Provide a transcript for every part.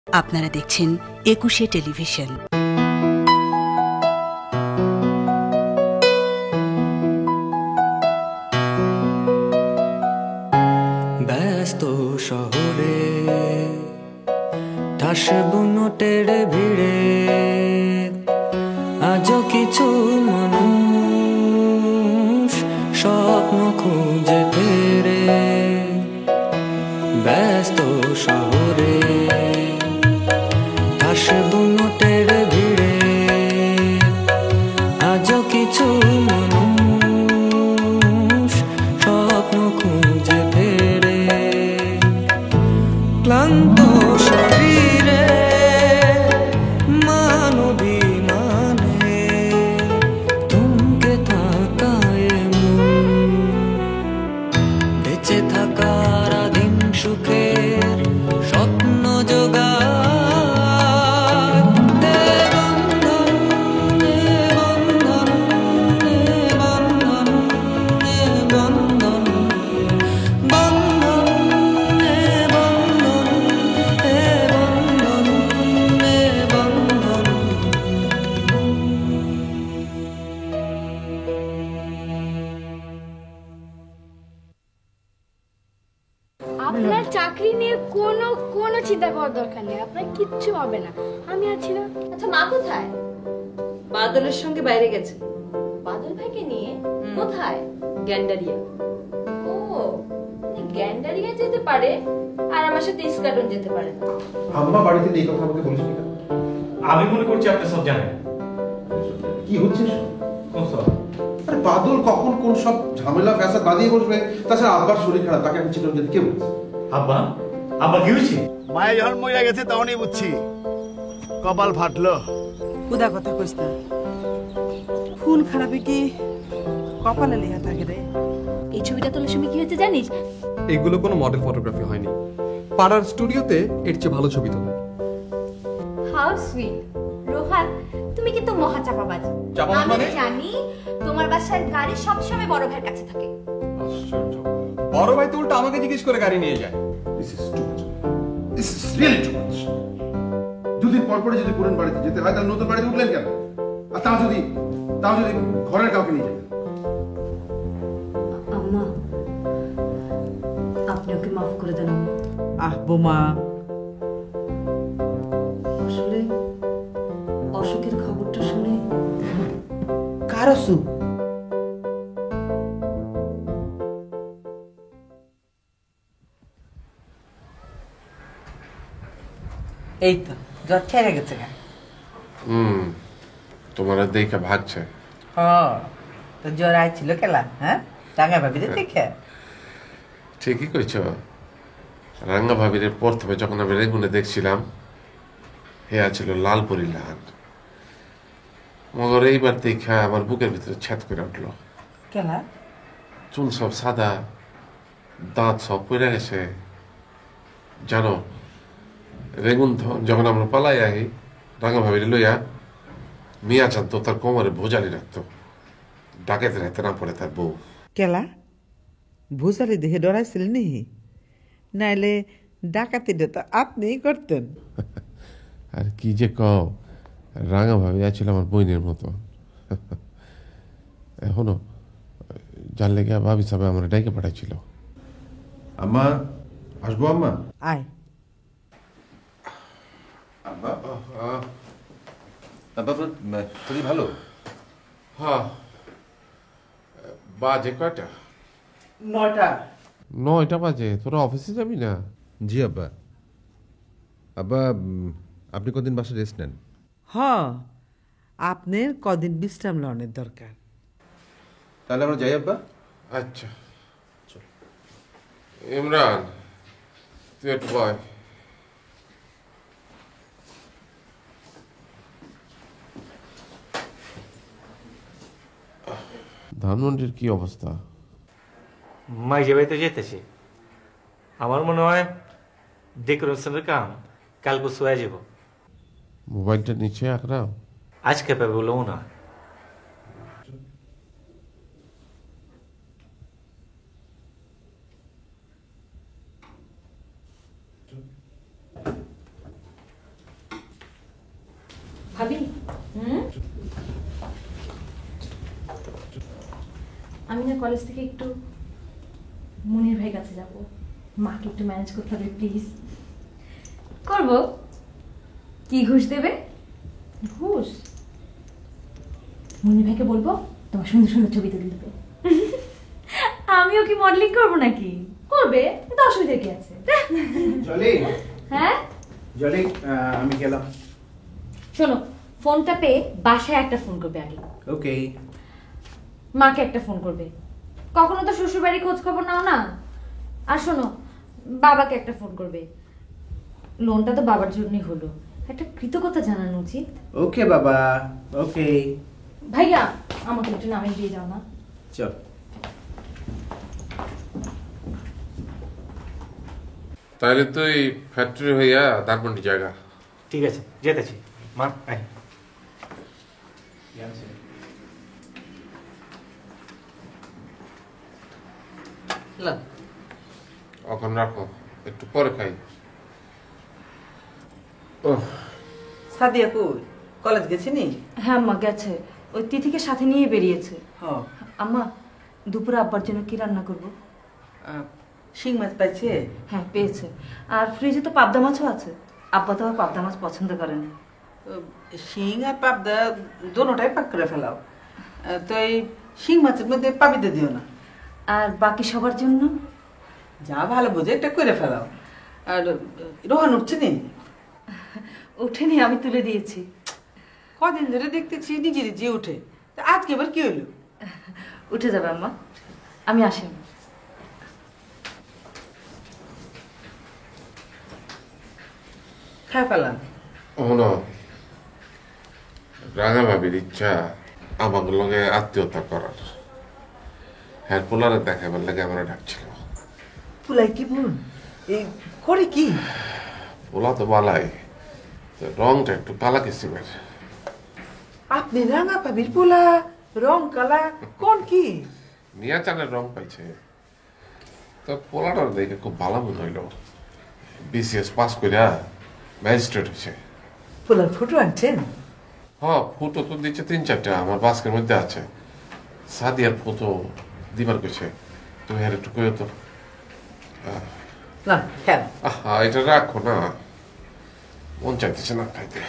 আপনারা দেখছেন একুশে টেলিভিশন। ব্যস্ত শহরে ঠাস বুনোটের ভিড়ে আজও কিছু মানুষ স্বপ্ন খুঁজে ফেরে। ব্যস্ত শহরে ঠাস বুনোটের ভিড়ে আজও কিছু মানুষ স্বপ্ন খুঁজে ফেরে। ক্লান্ত শরীরে মানবিমানে থমকে থাকায় মন বেঁচে থাকার আদিম সুখের স্বপ্ন জোগায়। আপনার চাকরি নিয়ে কোনো চিন্তা করার দরকার নেই, আপনার কিচ্ছু হবে না, আমি আছি না। আচ্ছা, মা কোথায়? বাদলের সঙ্গে বাইরে গেছে। বাদল ভাইকে নিয়ে কোথায়? গ্যান্ডারিয়া। ও, গ্যান্ডারিয়া যেতে পারে আর আমার সাথে ইস্কাটন যেতে পারে না। আম্মা বাড়িতে নেই, কথা আমাকে বলিস কেন? আমি মনে করছি আপনি সব জানেন। কি হচ্ছে কোন সব? আরে বাদল কখন কোন সব ঝামেলা ফ্যাসাদ বাঁধিয়ে বসবে? তাছাড়া আব্বার শরীর খারাপ, তাকে আমি চিকন যেতে কে বলছে? আব্বা আব্বা কি হয়েছে? মায়ে যখন মরে গেছে তখনই বুঝছি কপাল ফাটলো। খুদা কথা কইস না, খুন খারাপে কি কপালে লেখা থাকে রে? এই ছবিটা তোলার সময় কি হয়েছে জানিস? এগুলো কোনো মডেল ফটোগ্রাফি হয়নি, পাড়ার স্টুডিওতে এর চেয়ে ভালো ছবি তোলে। হাউ সুইট রোহান, তুমি কিন্তু মহা চাপাবাজ। চাপাবাজ মানে? আমি জানি তোমার বাসার গাড়ি সবসময় বড় ভাইয়ের কাছে থাকে। আশ্চর্য, বড় ভাই তো উল্টা আমাকে জিজ্ঞেস করে গাড়ি নিয়ে যায়। This is too much, this is really too much. দুদিন পর পরে যদি পুরনো বাড়িতে যেতে হয় তাহলে নতুন বাড়িতে উঠলেন কেন? আর তাও যদি ঘরের কাউকে নিয়ে যেতেন। আম্মা, আপনি ওকে মাফ করে দেন আম্মা। আহ বোমা, আসলে অসুখের খবরটা শুনে কারসু এই তো জ্বর ছেড়ে গেছে কেন? তোমার দেখে ভাগছে। তো জ্বর আইছিল কেলা? হ্যাঁ, রাঙা ভাবিরে দেখে ঠিকই কইছ। রাঙ্গা ভাবির প্রথমে যখন আমি রেগুনে দেখছিলাম, হে ছিল লালপুরি লাল, মগর এইবার দেখা আমার বুকের ভিতরে ছ্যাদ করে উঠলো। কেলা? চুল সব সাদা, দাঁত সব পড়ে গেছে। জানো, রেগুন যখন আমরা পালাই আহি, রাঙ্গা ভাবির লইয়া মিয়া চান তো তার কোমরে ভোজালি রাখতো, ডাকাতের হাতে না পড়ে তার বউ। কেলা ভূষালি দেখে ডরাইছিলেন নি? নাইলে ডাকাতিটা তো আপনিই করতেন। আর কি যে কও, রাঙা ভাবি ছিল আমার বইনের মতো। এখনো যার লেগে ভাবি সবাই আমার ডাইকে পাঠাইছিল। আম্মা আসবো? আম্মা আয়। আব্বা, শরীর ভালো? হ্যাঁ, বাজে কয়টা? 9টা। 9টা বাজে। তোরা অফিসে যাবি না? জি আব্বা। আব্বা, আপনি কদিন বাসায় রেস্ট নেন। আপনার কদিন বিশ্রাম লওয়ার দরকার। তাহলে আমরা যাই আব্বা। আচ্ছা, ইমরান তুই একটু বয়। ধানমন্ডির কি অবস্থা? মাইজে বাড়িতে যেতেছি। আমার মনে হয় ডেকোরেশনের কাম কাল পরশু হয়ে যাব। মোবাইলটা নিচে রাখলাম, আজকে পাবে বলেও না। ভাবি আমি না কলেজ থেকে একটু মনির ভাই কাছে যাব, মাকে একটু ম্যানেজ করতে হবে প্লিজ। করব। কি ঘুষ দেবে? ঘুষ? মনির ভাইকে বলবো তোমার সুন্দর সুন্দর ছবি তুলে দেবে। আমিও কি মডেলিং করবো নাকি? করবে, কিন্তু অসুবিধা কি আছে? জলি, হ্যাঁ জলি, আমি গেলাম। শোনো, ফোনটা পেয়ে বাসায় একটা ফোন করবে আগে, ওকে। মাকে একটা ফোন করবে। কখনো তো শ্বশুর বাড়ি খোঁজ খবর নাও না। আর শোনো, বাবাকে একটা ফোন করবে। লোনটা তো বাবার জন্যই হলো, একটা কৃতজ্ঞতা জানানো উচিত। ওকে বাবা, ওকে। ভাইয়া আমাকে একটু নামিয়ে দিয়ে যাও না। চল। তাহলে তুই ফ্যাক্টরি হইয়া ধানমন্ডি জায়গা। ঠিক আছে, যেতেছি। মা আয়। এখন রাখো, একটু পরে খাই। সাদিয়া কই? কলেজ গেছি নি? হ্যাঁ আম্মা গেছে, ওই তিথিকে সাথে নিয়ে বেরিয়েছে। হ্যাঁ। আম্মা দুপুরে আব্বার জন্য কি রান্না করব? শিং মাছ পাইছে? হ্যাঁ পেয়েছে, আর ফ্রিজে তো পাবদা মাছও আছে। আব্বা তো আবার পাবদা মাছ পছন্দ করেন। শিং আর পাবদা দোনোটাই পাক করে ফেলাও। তো এই শিং মাছের মধ্যে পাবিদা দিও না। আর বাকি সবার জন্য যা ভালো বোঝে এটা করে ফেলাও। আর রোহান উঠছে নি? উঠেনি, আমি তুলে দিয়েছি। কদিন ধরে দেখতেছি নিজেরই যে উঠে, আজকে এবার কি হলো? উঠে যাবে আম্মা, আমি আসি। খাই ফেলাম। হলো রাঙা ভাবির ইচ্ছা আমার লগে আত্মীয়তা করার। হ্যাঁ, পোলারে দেখাবার লাগে আমরা ডাকছিল। পুলাই কি বোন? এই করে কি? পোলা তো বালাই, রংটা একটু পালা কিসিমের। আপনি রাঙা পাবির পোলা, রং কালা কোন কি? নিয়া চালের রং পাইছে। তো পোলাটার দেখে খুব ভালো মনে হইল। বিসিএস পাস করিয়া ম্যাজিস্ট্রেট হয়েছে। পোলার ফটো আনছেন? হ্যাঁ, ফটো তো দিচ্ছে 3-4টা, আমার বাস্কের মধ্যে আছে। সাদিয়ার ফটো দিবার কইছে, তুমি আর একটু কইও তো। না খেল। আহা, এটা রাখো না, মন চাইতেছে না খাইতে।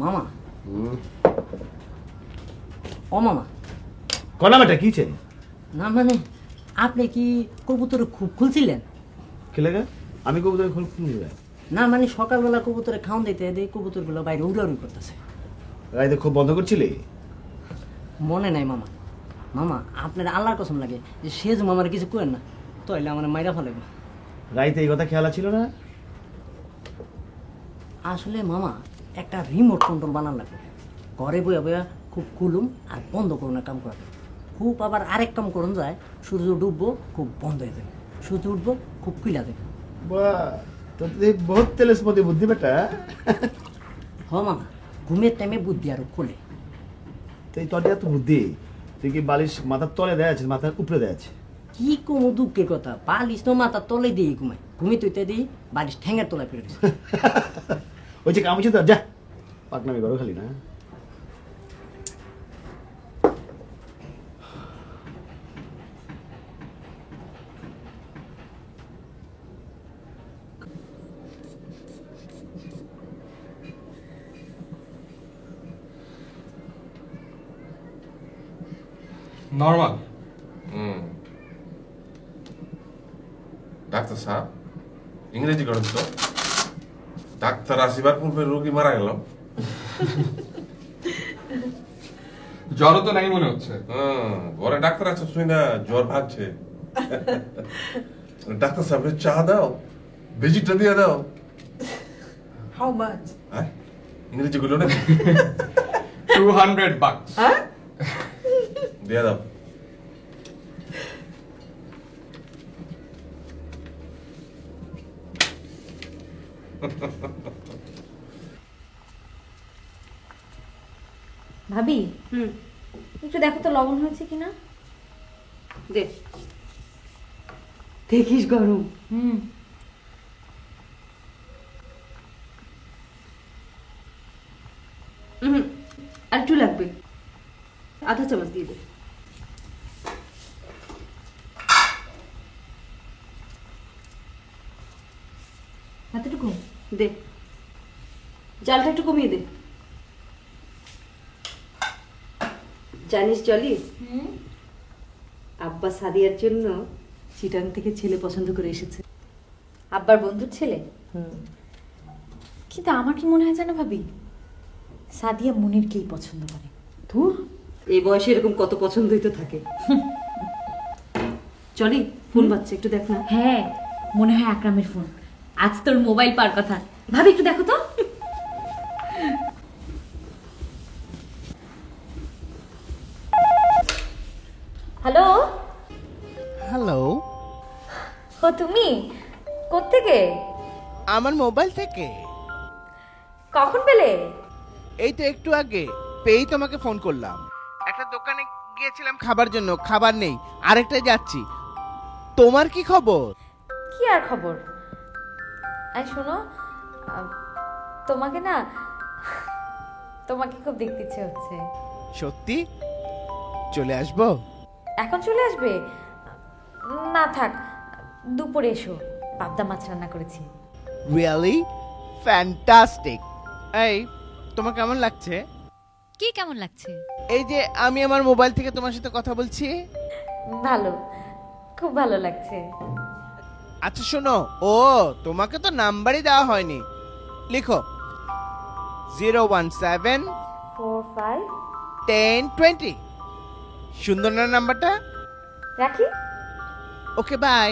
মামা, ও মামা কলামাটা কি চাই? না মানে আপনি কি কবুতরে খুব খুলছিলেন? কি লাগে? আমি কবুতরে খুব খুলছি না মানে সকালবেলা কবুতরে খাওয়ান দিতে দিয়ে কবুতরগুলো বাইরে উড়াউড়ি করতেছে। রাইতে খুব বন্ধ করছিলি? মনে নাই মামা। মামা আপনার আল্লাহর কসম লাগে যে সে যে মামার কিছু করেন না, তাইলে আমার মাইরা ফেলাইব। রাইতে এই কথা খেয়াল ছিল না? আসলে মামা একটা রিমোট কন্ট্রোল বানান লাগবে, ঘরে বইয়া বইয়া খুব কুলুম আর বন্ধ করুন কাম করা। খুব আবার আরেক কাম করুন যায়, সূর্য ডুববো খুব বন্ধ হয়ে যাবে, সূর্য উঠবো খুব কুইলা দেবে। বাহ, তোর বহুত তেলেসমতি বুদ্ধি বেটা। হ মামা, ঘুমের টাইমে বুদ্ধি আরো খোলে। তুই তোর এত বুদ্ধি, তুই কি বালিশ মাথার তলে দেয় আছে মাথার উপরে দেয় আছে? কি কোনো দুঃখের কথা, বালিশ তো মাথার তলে দিয়ে ঘুমাই, ঘুমি তুইতে দিই বালিশ ঠ্যাঙের তলায় ফিরে গেছে। ওই যে কামছে তো, যা পাকনামি করো খালি না। নর্মাল। ডাক্তার সাহেব ইংরেজি করেন তো। ডাক্তার আসিবার পূর্বে রোগী মারা গেল। জ্বরও তো নাই মনে হচ্ছে। ঘরে ডাক্তার আছে, শুই না জ্বর ভাগছে। ডাক্তার সাহেবের চা দাও, ভেজিটা দিয়ে দাও। How much? ইংরেজি গুলো না। $200 দিয়ে দাও। ভাবি একটু দেখো তো লবণ হয়েছে কিনা। দেখ দেখিস গরম। আর একটু লাগবে, আধা চামচ দিয়ে দে। এতটুকু দে, জালটা একটু কমিয়ে দে। জানিস জলি, আব্বা সাদিয়ার জন্য চিটাং থেকে ছেলে পছন্দ করে এসেছে। আব্বার বন্ধুর ছেলে? কিন্তু আমার কি মনে হয় জানো ভাবি, সাদিয়া মুনিরকেই পছন্দ করে। ধুর, এই বয়সে এরকম কত পছন্দই তো থাকে। চলি, ফোন বাজছে, একটু দেখ না। হ্যাঁ, মনে হয় আকরামের ফোন। আজ তোর মোবাইল পার কথা। ভাবি একটু দেখো তো। হ্যালো হ্যালো, ও তুমি কোত্থেকে? আমার মোবাইল থেকে। কখন পেলে? এই তো একটু আগে পেয়েই তোমাকে ফোন করলাম। একটা দোকানে গিয়েছিলাম খাবার জন্য, খাবার নেই, আরেকটা যাচ্ছি। তোমার কি খবর? কি আর খবর? আই শোনো, তোমাকে না, তোমাকে খুব দেখতে ইচ্ছে হচ্ছে। সত্যি? চলে আসবো? এখন চলে আসবে? না থাক, দুপুরে এসো, পাবদা মাছ রান্না করেছি। Really fantastic. এই, তোমার কেমন লাগছে? কি কেমন লাগছে? এই যে আমি আমার মোবাইল থেকে তোমার সাথে কথা বলছি। ভালো, খুব ভালো লাগছে। আচ্ছা শোনো, ও তোমাকে তো নাম্বারই দেওয়া হয়নি। লিখো 017451020। সুন্দর না নাম্বারটা? রাখি। ওকে, বাই।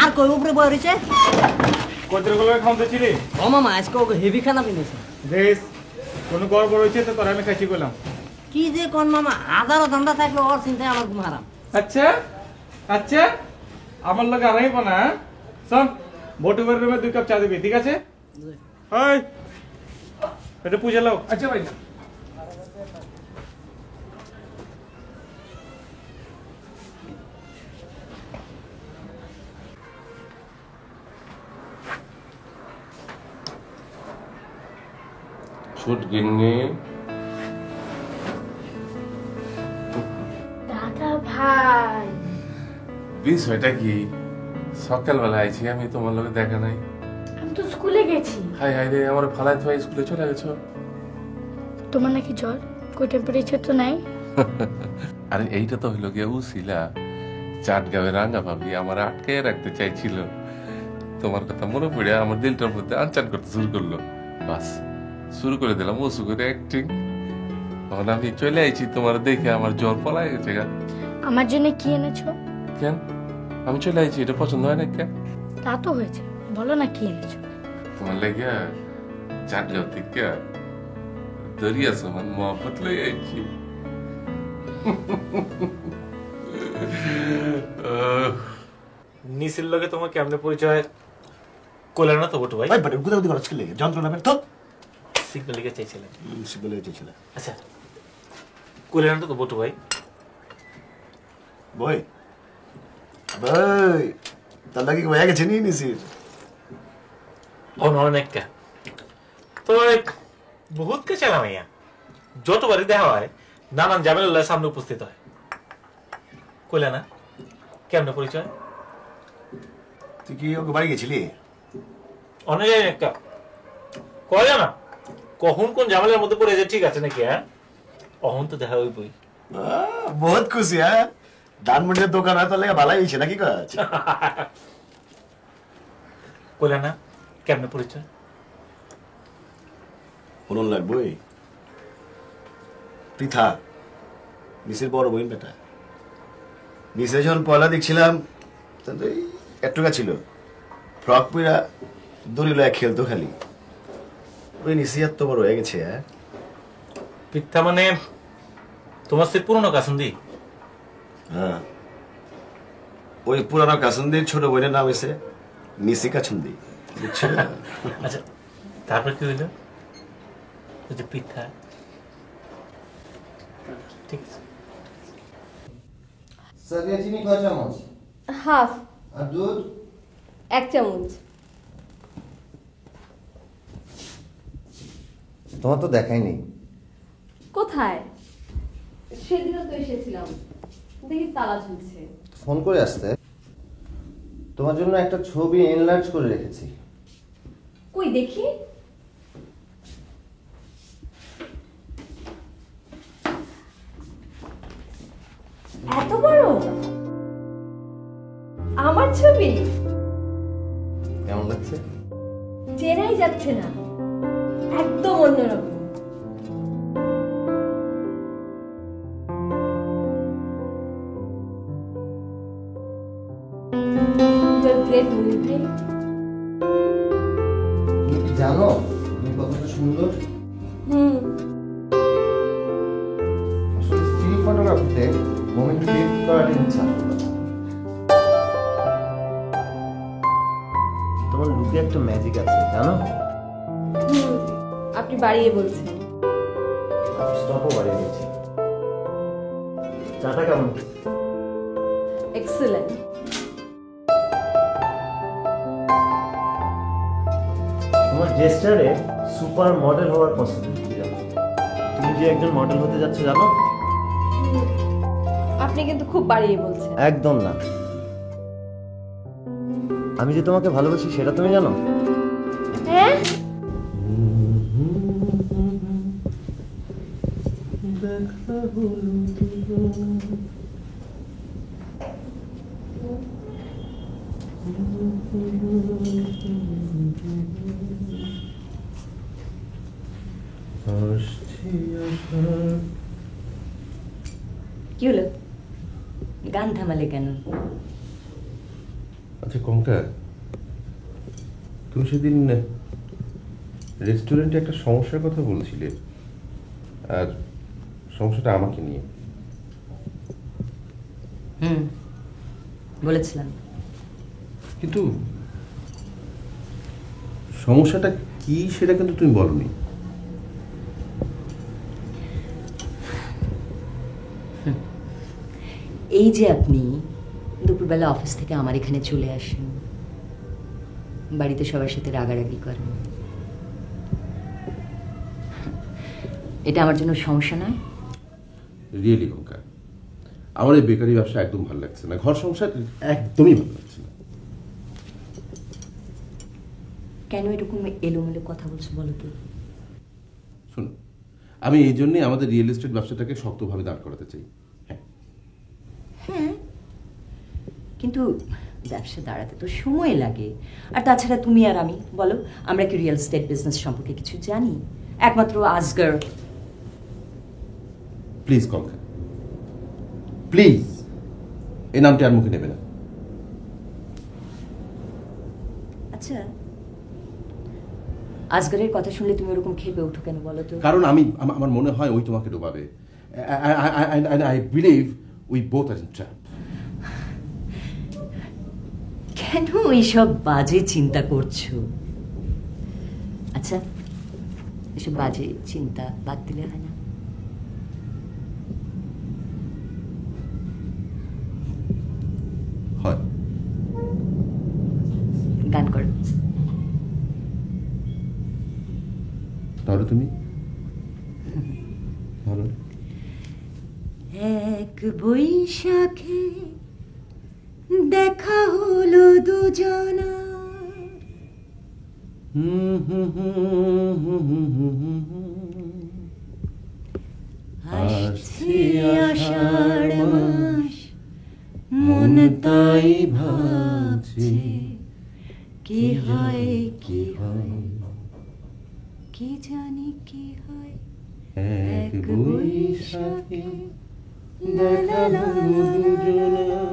আর কই উপরে বই রইছে? কতর গুলো খাওতে ছিলি? ও মামা আজকে ওকে হেভি খানা পিনেছে। দেশ কোন গড়বড় হইছে তো তোর আমি খাইছি বললাম। কি যে কোন মামা, হাজারো ধান্দা থাকলে ওর চিন্তায় আমার ঘুম হারাম। আচ্ছা আচ্ছা, আমার লগে আরাইব না। শোন, বটুবের রুমে 2 কাপ চা দিবি, ঠিক আছে? ওই এটা পূজা লাও। আচ্ছা ভাই। ছুট গিন্নি। দাদা ভাই, বিষয়টা কি? সকালবেলা আইছি আমি, তোমার লগে দেখা নাই। আমি তো স্কুলে গেছি। হাই হাই রে, আমার ফালাই তো স্কুলে চলে গেছো। তোমার নাকি জ্বর? কই টেম্পারেচার তো নাই। আরে এইটা তো হইলো গিয়ে উসিলা। চাটগাঁওয়ে রাঙা ভাবি আমার আটকে রাখতে চাইছিল। তোমার কথা মনে পড়ে আমার দিলটার মধ্যে আনচান করতে শুরু করলো। বাস শুরু করে দিলাম ওসু করে অ্যাক্টিং। তখন আমি চলে আইছি, তোমার দেখে আমার জ্বর পলাই গেছে গা। আমার জন্য কি এনেছো? কেন আমি চলে আইছি, এটা পছন্দ হয় না কেন? তা তো হয়েছে, বলো না কি এনেছো। তোমার লেগে চাটগাঁও থেকে দরিয়া সমান মহব্বত লই আইছি। নিসির লগে তোমার কেমনে পরিচয় কোলা না তো বটু ভাই? ভাই বাট গুদা গুদা করছ কি লাগে? যন্ত্রণা বের তো সিগন্যাল লিখে চাইছিলেন। সিগন্যাল লিখে চাইছিলেন। আচ্ছা, কোলা না তো বটু ভাই? বই ভাই তার লাগি হয়ে গেছে নি নিসির। অনেকটা তো বহুত কে চালাম ইয়া যতবারই দেখা হয় নানান ঝামেলার সামনে উপস্থিত হয়। কইলা না কেমন পরিচয়? তুই কি ওকে বাড়ি গেছিলি? অনেক একটা কয় না কখন কোন ঝামেলার মধ্যে পড়ে যায় ঠিক আছে নাকি? হ্যাঁ অহন তো দেখা ওই বই বহুত খুশি। হ্যাঁ ধানমন্ডির দোকান হয় তাহলে ভালোই হয়েছে নাকি কাজ? কইলা না কেমন পরিচয়? বলুন লাগবই পৃথা মিসের বড় বইন বেটা। মিসে যখন পয়লা দেখছিলাম একটুকা ছিল, ফ্রক পুরা দড়ি লয়া খেলতো খালি। ওই নিসিয়াত তো বড় হয়ে গেছে। হ্যাঁ পিঠা মানে তোমার সে পুরনো কাসুন্দি? হ্যাঁ ওই পুরানো কাসুন্দির ছোট বোনের নাম হয়েছে নিসি কাছুন্দি, বুঝছো? আচ্ছা তারপর কি হইল? পিঠা ঠিক আছে। সাদিয়া চিনি কয় চামচ? হাফ। আর দুধ? 1 চামচ। তোমার তো দেখাই নেই। কোথায়? সেদিনও তো এসেছিলাম, দেখি তালা ঝুলছে। ফোন করে আসতে। তোমার জন্য একটা ছবি এনলার্জ করে রেখেছি। কই দেখি। এত বড় আমার ছবি? কেমন লাগছে? চেনাই যাচ্ছে না, একদম অন্যরকম। তুমি কি জানো তুমি কতটা সুন্দর? আসলে স্টিল ফটোগ্রাফিতে মোমেন্ট ক্রিয়েট করার ইচ্ছা। তোমার লুকে একটা ম্যাজিক আছে জানো? আপনি বাড়িয়ে বলছেন। স্টপও বাড়িয়ে গেছি। চাটা কেমন? এক্সেলেন্ট। তোমার জেস্টারে সুপার মডেল হওয়ার পসিবিলিটি আছে। তুমি যে একজন মডেল হতে যাচ্ছ জানো? আপনি কিন্তু খুব বাড়িয়ে বলছেন। একদম না। আমি যে তোমাকে ভালোবাসি সেটা তুমি জানো? হ্যাঁ কি হলো? গান থামালে কেন? আচ্ছা কঙ্কা, তুমি সেদিন রেস্টুরেন্টে একটা সমস্যার কথা বলছিলে, আর সমস্যাটা আমাকে নিয়ে। বলেছিলাম। কিন্তু সমস্যাটা কি সেটা কিন্তু তুমি বলনি। এই যে আপনি দুপুরবেলা অফিস থেকে আমার এখানে চলে আসেন, বাড়িতে সবার সাথে রাগারাগি করেন, এটা আমার জন্য সমস্যা নয়? রিয়েলি কঙ্কা, আমার এই বেকারি ব্যবসা একদম ভালো লাগছে না, ঘর সংসার একদমই ভালো লাগছে না। কেন এরকম এলোমেলো কথা বলছো বলো তো? শোনো, আমি এই জন্যই আমাদের রিয়েল এস্টেট ব্যবসাটাকে শক্তভাবে দাঁড় করাতে চাই। হ্যাঁ, কিন্তু ব্যবসা দাঁড়াতে তো সময় লাগে। আর তাছাড়া তুমি আর আমি বলো, আমরা কি রিয়েল এস্টেট বিজনেস সম্পর্কে কিছু জানি? একমাত্র আজগর। প্লিজ কঙ্কা, প্লিজ এই নামটি আর মুখে নেবে না। আচ্ছা, আজগরের কথা শুনলে তুমি ওরকম খেপে ওঠো কেন বলো তো? কারণ আমার মনে হয় ওই তোমাকে ডোবাবে। I believe we both are in trap. কেন এইসব বাজে চিন্তা করছো? আচ্ছা, এসব বাজে চিন্তা বাদ দিলে হয় না? হয়। গান করো। ধরো তুমি ধরো। এক বৈশাখে দেখা হলো দুজনা, আসছে আষাঢ় মাস, মন তাই ভাবছে কি হয় কি হয়, কি জানি কি হয়। এক বৈশাখে দেখা হলো দুজনা,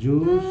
জোশ